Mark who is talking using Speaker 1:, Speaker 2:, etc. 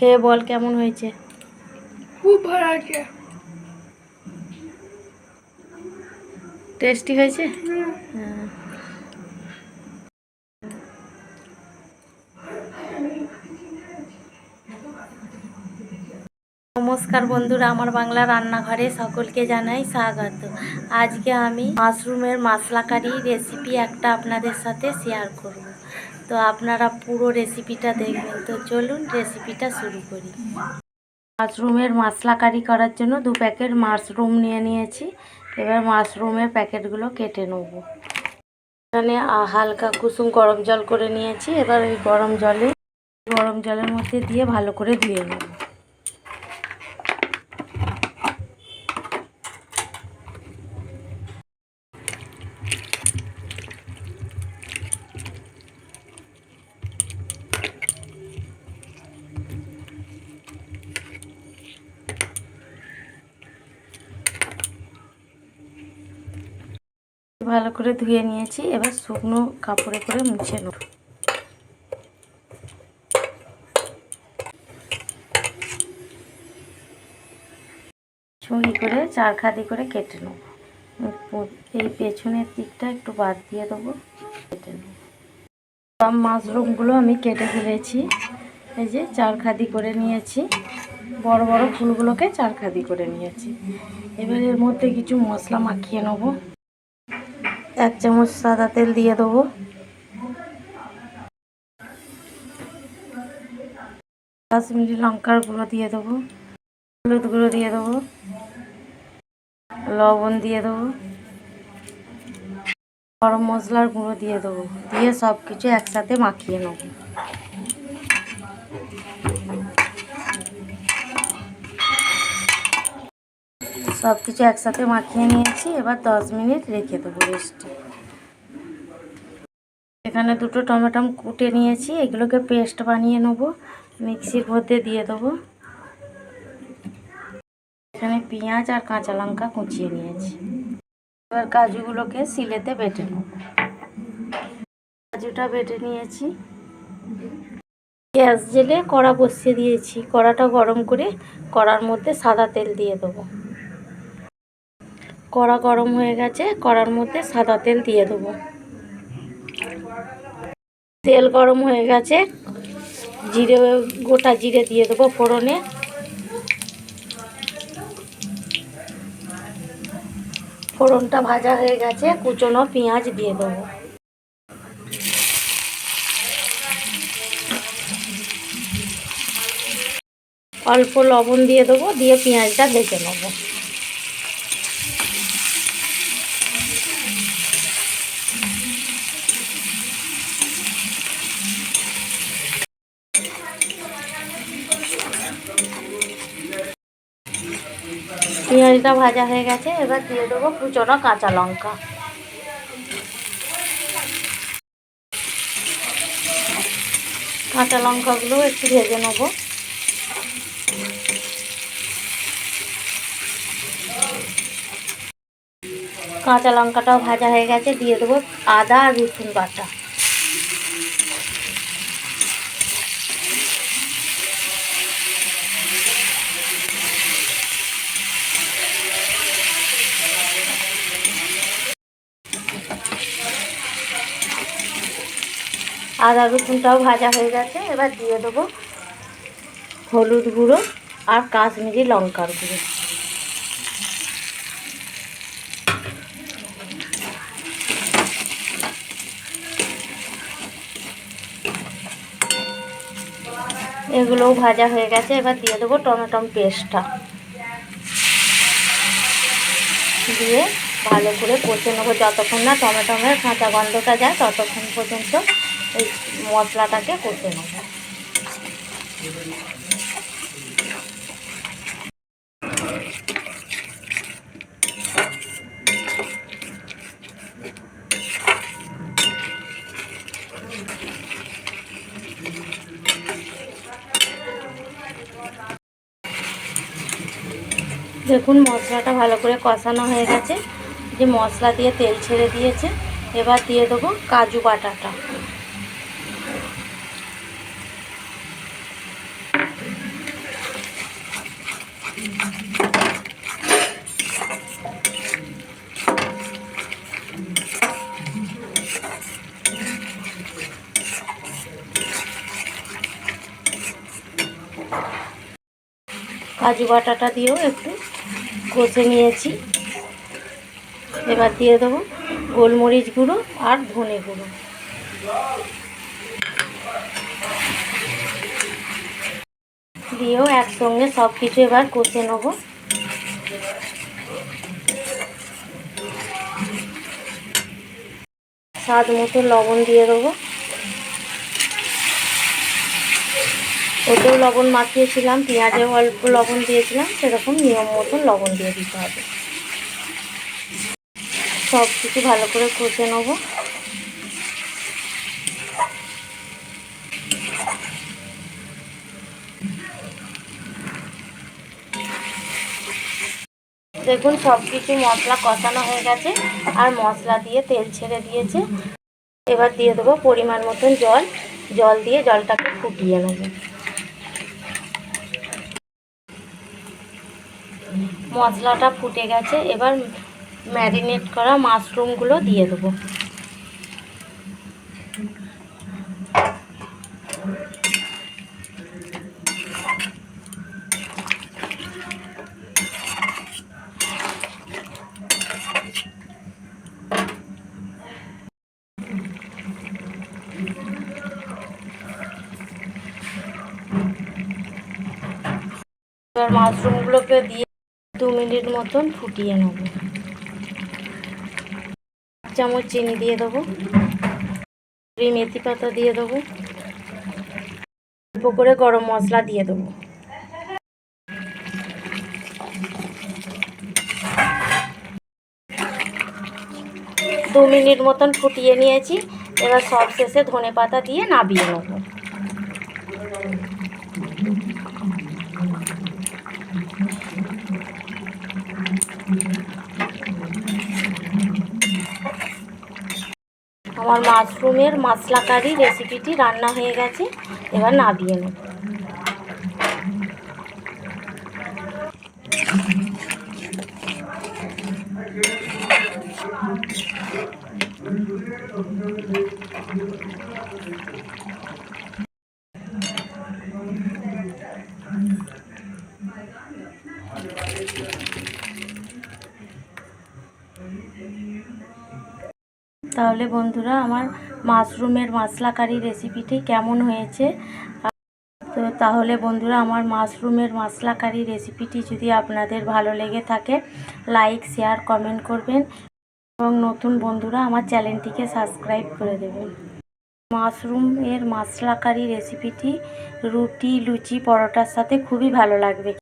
Speaker 1: খেয়ে বল কেমন হয়েছে।
Speaker 2: খুব ভালো আছে,
Speaker 1: টেস্টি হয়েছে। হ্যাঁ। নমস্কার বন্ধুরা, আমার বাংলা রান্নাঘরে সকলকে জানাই স্বাগত। আজকে আমি মাশরুমের মশলা কারি রেসিপি একটা আপনাদের সাথে শেয়ার করব। তো আপনারা পুরো রেসিপিটা দেখবেন। তো চলুন রেসিপিটা শুরু করি। মাশরুমের মশলা কারি করার জন্য 2 প্যাকেট মাশরুম নিয়ে নিয়েছি। এবার মাশরুমের প্যাকেটগুলো কেটে নেব। এখানে হালকা কুসুম গরম জল করে নিয়েছি। এবার ওই গরম জলের মধ্যে দিয়ে ভালো করে ধুয়ে নেব। ভালো করে ধুয়ে নিয়েছি। এবার শুকনো কাপড়ে করে মুছে নেব। ছুরি করে 4 খাদি করে কেটে নেব। এই পেছনের দিকটা একটু বাদ দিয়ে দেবো, কেটে নেব। সব মাশরুমগুলো আমি কেটে ফেলেছি। এই যে 4 খাদি করে নিয়েছি। বড় বড় ফুলগুলোকে 4 খাদি করে নিয়েছি। এবার এর মধ্যে কিছু মশলা মাখিয়ে নেব। 1 চামচ সাদা তেল দিয়ে দেবো। কাশ্মীরি লঙ্কার গুঁড়ো দিয়ে দেবো, হলুদ গুঁড়ো দিয়ে দেবো, লবণ দিয়ে দেবো, গরম মশলার গুঁড়ো দিয়ে দেবো। দিয়ে সব কিছু একসাথে মাখিয়ে নেব। সব কিছু একসাথে মাখিয়ে নিয়েছি। এবার 10 মিনিট রেখে দেবো রেস্টে। এখানে 2টো টমেটো কুটে নিয়েছি। এগুলোকে পেস্ট বানিয়ে নেব। মিক্সির মধ্যে দিয়ে দেবো। এখানে পেঁয়াজ আর কাঁচা লঙ্কা কুচিয়ে নিয়েছি। এবার কাজুগুলোকে শিলেতে বেটে নেব। কাজুটা বেটে নিয়েছি। গ্যাস জেলে কড়া বসিয়ে দিয়েছি। কড়াটা গরম করে কড়ার মধ্যে সাদা তেল দিয়ে দেবো। কড়া গরম হয়ে গেছে, কড়ার মধ্যে সাদা তেল দিয়ে দেবো। তেল গরম হয়ে গেছে, গোটা জিরে দিয়ে দেবো ফোড়নে। ফোড়নটা ভাজা হয়ে গেছে, কুচনো পেঁয়াজ দিয়ে দেবো। অল্প লবণ দিয়ে দেবো, দিয়ে পেঁয়াজটা ভেজে নেব। পেঁয়াজটা ভাজা হয়ে গেছে, এবার দিয়ে দেবো কুচনো কাঁচা লঙ্কা। কাঁচা লঙ্কাগুলো একটু ভেজে নেব। কাঁচা লঙ্কাটাও ভাজা হয়ে গেছে, দিয়ে দেবো আদা আর রসুন বাটা। আদা রসুনটাও ভাজা হয়ে গেছে, এবার দিয়ে দেবো হলুদ গুঁড়ো আর কাশ্মীরি লঙ্কার গুঁড়ো। এগুলোও ভাজা হয়ে গেছে, এবার দিয়ে দেবো টমেটো পেস্টটা। দিয়ে ভালো করে কষে নেবো যতক্ষণ না টমেটোর কাঁচা গন্ধটা যায়, ততক্ষণ পর্যন্ত এই মশলাটাকে কষে নেব। দেখুন মশলাটা ভালো করে কষানো হয়ে গেছে। যে মশলা দিয়ে তেল ছেড়ে দিয়েছে, এবার দিয়ে দেবো কাজু বাটাটা। কাজু বাটাটা দিয়েও একটু কষে নিয়েছি। এবার দিয়ে দেবো গোলমরিচ গুঁড়ো আর ধনে গুঁড়ো। দিয়েও একসঙ্গে সব কিছু এবার কষে নেব। স্বাদ মতো লবণ দিয়ে দেবো। ওতেও লবণ মাখিয়েছিলাম, পেঁয়াজেও অল্প লবণ দিয়েছিলাম, সেরকম নিয়ম মতো লবণ দিয়ে দিতে হবে। সব কিছু ভালো করে কষে নেব। দেখুন সব কিছু মশলা কষানো হয়ে গেছে আর মশলা দিয়ে তেল ছেড়ে দিয়েছে। এবার দিয়ে দেবো পরিমাণ মতন জল। জল দিয়ে জলটাকে ফুটিয়ে নেব। মশলাটা ফুটে গেছে, এবার ম্যারিনেট করা মাশরুমগুলো দিয়ে দেবো। এবার মাশরুমগুলোকে দিয়ে 2 মিনিট মতন ফুটিয়ে নেব। 1 চামচ চিনি দিয়ে দেবো। মেথি পাতা দিয়ে দেবো। অল্প করে গরম মশলা দিয়ে দেবো। দু মিনিট মতন ফুটিয়ে নিয়েছি। এবার সব শেষে ধনে পাতা দিয়ে নামিয়ে নেব। আমার মাশরুমের মশলা কারি রেসিপিটি রান্না হয়ে গেছে। এবার নামিয়ে নেব। তাহলে বন্ধুরা আমার মাশরুমের মশলা কারি রেসিপিটি কেমন হয়েছে? তো তাহলে বন্ধুরা আমার মাশরুমের মশলা কারি রেসিপিটি যদি আপনাদের ভালো লেগে থাকে লাইক শেয়ার কমেন্ট করবেন এবং নতুন বন্ধুরা আমার চ্যানেলটিকে সাবস্ক্রাইব করে দেবেন। মাশরুমের মশলা কারি রেসিপিটি রুটি, লুচি, পরোটার সাথে খুবই ভালো লাগবে।